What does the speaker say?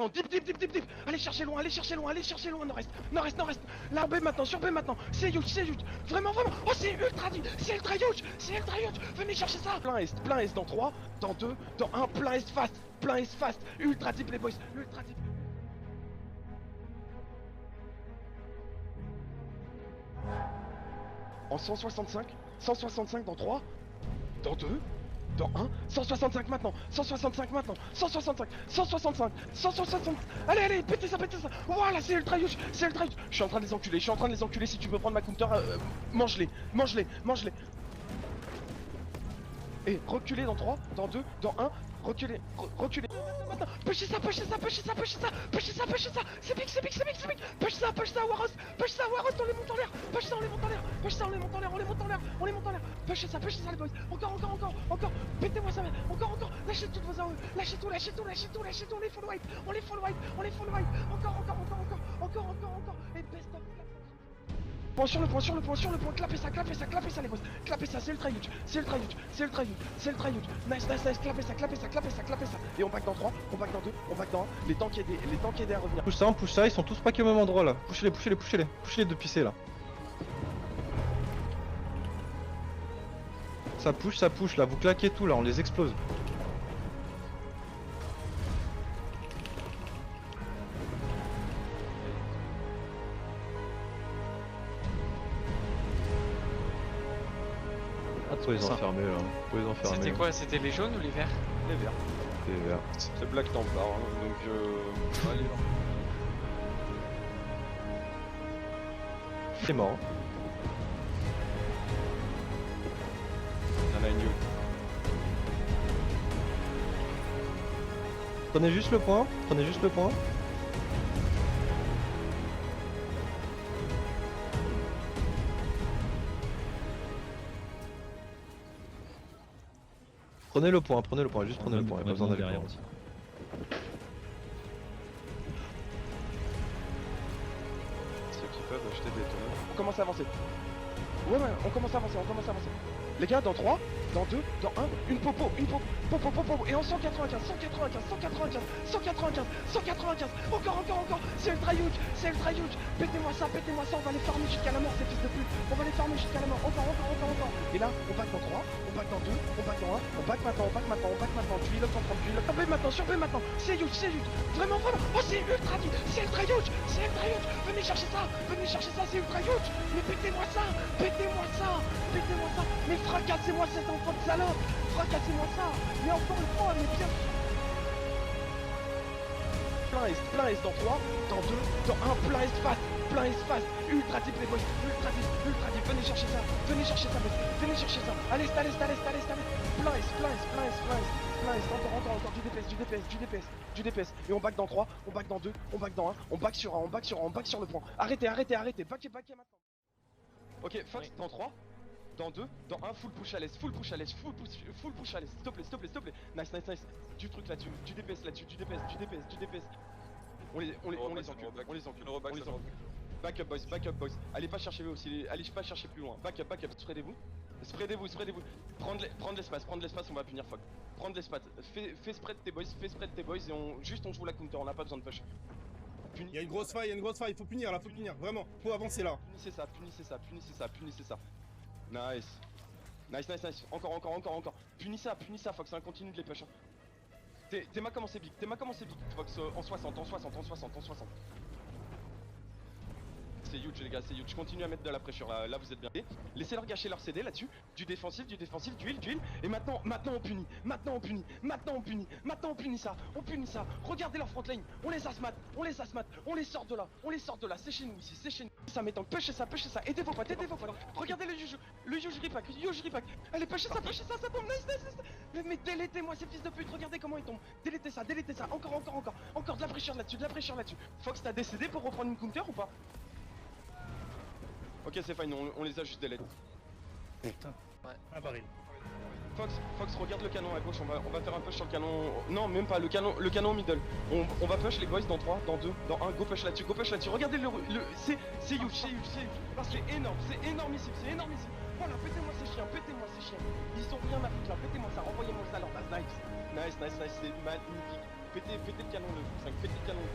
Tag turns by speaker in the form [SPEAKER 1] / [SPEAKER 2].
[SPEAKER 1] maintenant, dip, dip, dip, dip, dip. Allez chercher loin, allez chercher loin, allez chercher loin, nord-est, nord-est, nord-est. Là, B maintenant, sur B maintenant. C'est huge, c'est huge. Vraiment, vraiment. Oh, c'est ultra huge, c'est ultra huge, c'est ultra huge. Venez chercher ça. Plein est dans 3, dans 2, dans 1, plein est fast, ultra deep les boys, ultra deep. En 165 dans 3, dans 2, dans 1, 165 maintenant, 165 maintenant, 165, 165, 165. Allez, pétez ça. Voilà, c'est ultra huge, c'est ultra huge. Je suis en train de les enculer, si tu peux prendre ma counter, mange-les. Et reculez dans 3, dans 2, dans 1, reculez. Push ça, c'est big, push ça, Waros, on les monte en l'air, push ça, on les monte en l'air, push ça, les boys, encore, pétez-moi ça, encore, lâchez toutes vos AOE, lâchez tout, on les full wipe, encore, et best of. Point sur le point, clapez ça les boys, clapez ça, c'est ultra huge, nice, clapez ça, et on back dans 3, on back dans 2, on back dans 1, les tanks aidés à revenir.
[SPEAKER 2] Push ça, ils sont tous packés au même endroit là, poussez-les de pisser là. Ça push là, vous claquez tout là, on les explose. Faut les enfermer là,
[SPEAKER 3] C'était quoi? C'était les jaunes ou les verts?
[SPEAKER 1] Les verts. C'est Black Templar, hein, donc allez.
[SPEAKER 2] C'est mort.
[SPEAKER 1] On a une new.
[SPEAKER 2] Prenez juste le point. Prenez le point, juste prenez le point, il n'y a pas besoin d'aller derrière aussi.
[SPEAKER 1] Ceux qui peuvent acheter des tonneaux. On commence à avancer. Ouais, on commence à avancer. Les gars, dans 3, dans 2, dans 1, une popo, et en 195, encore, c'est ultra huge, pétez-moi ça, on va les farmer jusqu'à la mort, ces fils de pute, encore, et là, on back dans 3, on back dans 2, on back dans 1, on back maintenant, tu heal up, sur B maintenant, c'est huge, vraiment, oh c'est ultra huge, venez chercher ça, c'est ultra huge, mais pétez-moi ça, mais fracassez-moi cet enfant de salope, mais encore une fois, mais bien. Plein est dans 3, dans 2, dans 1, plein est fast, ultra deep les boys, ultra deep, venez chercher ça, allez, plein est, encore, du DPS, et on back dans 3, on back dans 2, on back dans 1, on back sur 1, on back sur le point, arrêtez, back maintenant. Ok, Fox dans 3, dans 2, dans 1, full push à l'est, s'il te plaît, nice, du truc là-dessus, du DPS là-dessus, du DPS, on les encule, back up boys, allez pas chercher aussi, allez pas chercher plus loin, back up, spreadez-vous, prendre l'espace, on va punir Fog, prendre l'espace, fais spread tes boys, et on joue la counter, on n'a pas besoin de push.
[SPEAKER 4] Il y a une grosse faille, il faut punir, vraiment, faut avancer là.
[SPEAKER 1] Punissez ça. Nice. Encore. Punis ça, Fox, continue de les push. T'es ma commencé big, Fox, en 60. C'est huge les gars, je continue à mettre de la pression là vous êtes bien. Laissez-leur gâcher leur CD là-dessus, du défensif, du heal, et maintenant on punit, ça, regardez leur front lane, on les asmat, on les sort de là, c'est chez nous ici, ça m'étonne, push ça, aidez vos potes, regardez le huge repack, allez push ça tombe, nice, mais délétez-moi ces fils de pute, regardez comment ils tombent, délétez ça, encore de la pression là-dessus, Fox t'as décédé pour reprendre une counter ou pas? Ok c'est fine, on les a juste délai.
[SPEAKER 5] Putain.
[SPEAKER 3] Ouais.
[SPEAKER 5] Un baril.
[SPEAKER 1] Fox, regarde le canon à gauche, on va faire un push sur le canon. Non, même pas, le canon middle. On va push les boys dans 3, dans 2, dans 1, go push là-dessus. Regardez c'est huge. C'est énormissime. Voilà, pétez-moi ces chiens. Ils ont rien à foutre là, pétez-moi ça, renvoyez-moi ça à leur base, nice, c'est magnifique. pétez le canon le 5, pétez le canon le